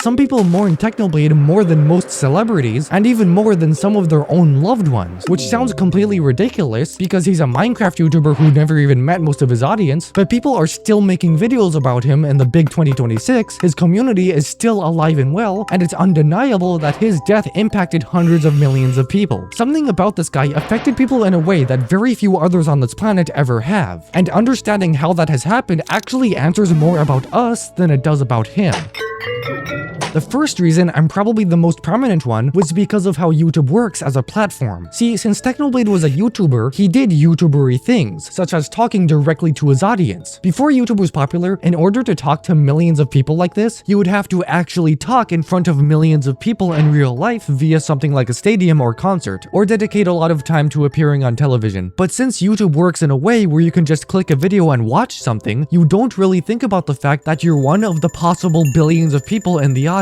Some people mourn Technoblade more than most celebrities, and even more than some of their own loved ones, which sounds completely ridiculous because he's a Minecraft YouTuber who never even met most of his audience, but people are still making videos about him in the big 2026, his community is still alive and well, and it's undeniable that his death impacted hundreds of millions of people. Something about this guy affected people in a way that very few others on this planet ever have, and understanding how that has happened actually answers more about us than it does about him. The first reason, and probably the most prominent one, was because of how YouTube works as a platform. See, since Technoblade was a YouTuber, he did YouTuber-y things, such as talking directly to his audience. Before YouTube was popular, in order to talk to millions of people like this, you would have to actually talk in front of millions of people in real life via something like a stadium or concert, or dedicate a lot of time to appearing on television. But since YouTube works in a way where you can just click a video and watch something, you don't really think about the fact that you're one of the possible billions of people in the audience.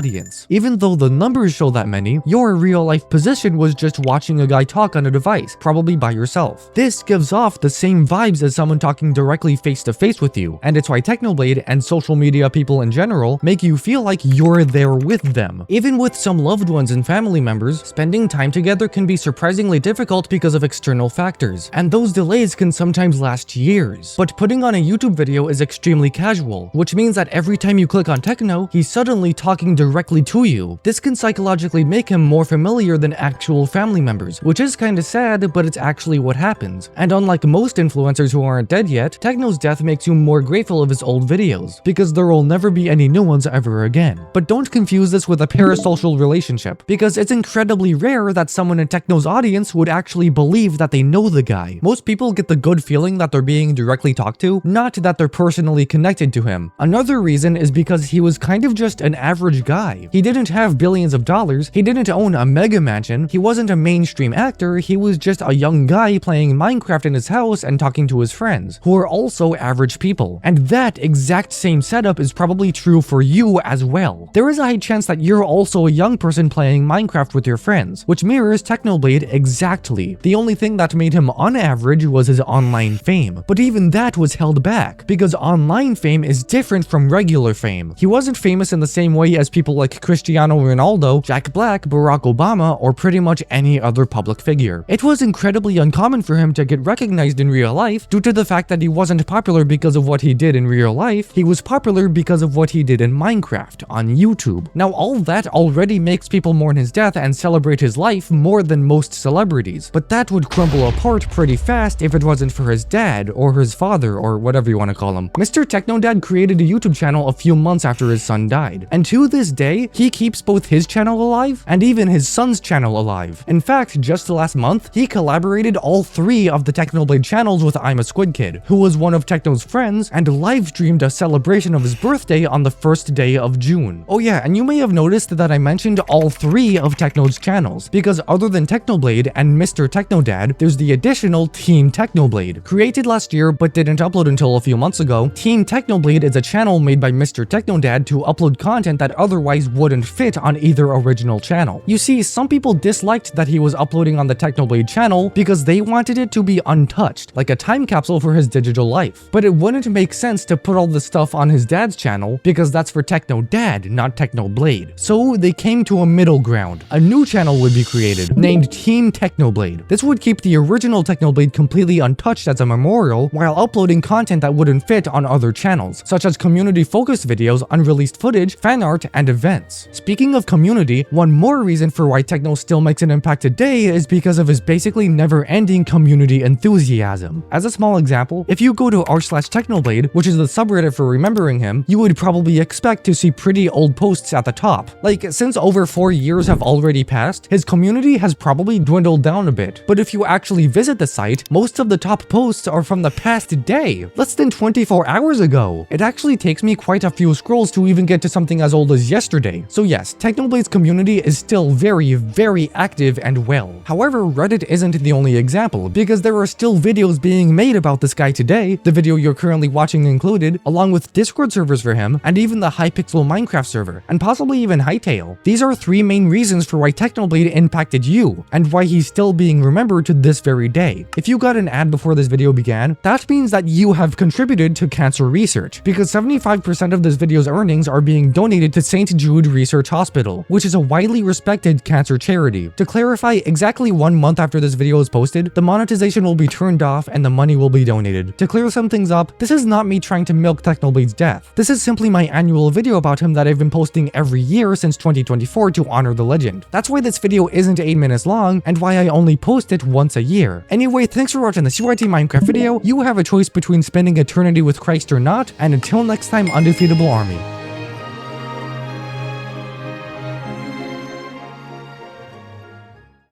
Even though the numbers show that many, your real-life position was just watching a guy talk on a device, probably by yourself. This gives off the same vibes as someone talking directly face-to-face with you, and it's why Technoblade and social media people in general make you feel like you're there with them. Even with some loved ones and family members, spending time together can be surprisingly difficult because of external factors, and those delays can sometimes last years. But putting on a YouTube video is extremely casual, which means that every time you click on Techno, he's suddenly talking directly to you. This can psychologically make him more familiar than actual family members, which is kinda sad, but it's actually what happens. And unlike most influencers who aren't dead yet, Techno's death makes you more grateful of his old videos, because there will never be any new ones ever again. But don't confuse this with a parasocial relationship, because it's incredibly rare that someone in Techno's audience would actually believe that they know the guy. Most people get the good feeling that they're being directly talked to, not that they're personally connected to him. Another reason is because he was kind of just an average guy. He didn't have billions of dollars, he didn't own a mega mansion, he wasn't a mainstream actor, he was just a young guy playing Minecraft in his house and talking to his friends, who are also average people. And that exact same setup is probably true for you as well. There is a high chance that you're also a young person playing Minecraft with your friends, which mirrors Technoblade exactly. The only thing that made him unaverage was his online fame, but even that was held back, because online fame is different from regular fame. He wasn't famous in the same way as people like Cristiano Ronaldo, Jack Black, Barack Obama, or pretty much any other public figure. It was incredibly uncommon for him to get recognized in real life due to the fact that he wasn't popular because of what he did in real life, he was popular because of what he did in Minecraft on YouTube. Now all that already makes people mourn his death and celebrate his life more than most celebrities, but that would crumble apart pretty fast if it wasn't for his dad, or his father, or whatever you want to call him. Mr. Technodad created a YouTube channel a few months after his son died, and to this day, he keeps both his channel alive and even his son's channel alive. In fact, just last month, he collaborated all 3 of the Technoblade channels with I'm a Squid Kid, who was one of Techno's friends, and live streamed a celebration of his birthday on the first day of June. Oh yeah, and you may have noticed that I mentioned all 3 of Techno's channels, because other than Technoblade and Mr. Technodad, there's the additional Team Technoblade. Created last year but didn't upload until a few months ago, Team Technoblade is a channel made by Mr. Technodad to upload content that otherwise wouldn't fit on either original channel. You see, some people disliked that he was uploading on the Technoblade channel because they wanted it to be untouched, like a time capsule for his digital life. But it wouldn't make sense to put all this stuff on his dad's channel because that's for Technodad, not Technoblade. So they came to a middle ground. A new channel would be created, named Team Technoblade. This would keep the original Technoblade completely untouched as a memorial, while uploading content that wouldn't fit on other channels, such as community-focused videos, unreleased footage, fan art, and events. Speaking of community, one more reason for why Techno still makes an impact today is because of his basically never-ending community enthusiasm. As a small example, if you go to r/Technoblade, which is the subreddit for remembering him, you would probably expect to see pretty old posts at the top. Like, since over 4 years have already passed, his community has probably dwindled down a bit. But if you actually visit the site, most of the top posts are from the past day, less than 24 hours ago. It actually takes me quite a few scrolls to even get to something as old as yesterday. So yes, Technoblade's community is still very active and well. However, Reddit isn't the only example, because there are still videos being made about this guy today, the video you're currently watching included, along with Discord servers for him, and even the Hypixel Minecraft server, and possibly even Hytale. These are 3 main reasons for why Technoblade impacted you, and why he's still being remembered to this very day. If you got an ad before this video began, that means that you have contributed to cancer research, because 75% of this video's earnings are being donated to St. St. Jude Research Hospital, which is a widely respected cancer charity. To clarify, exactly 1 month after this video is posted, the monetization will be turned off and the money will be donated. To clear some things up, this is not me trying to milk Technoblade's death. This is simply my annual video about him that I've been posting every year since 2024 to honor the legend. That's why this video isn't 8 minutes long and why I only post it once a year. Anyway, thanks for watching this UIT Minecraft video. You have a choice between spending eternity with Christ or not, and until next time, undefeatable army.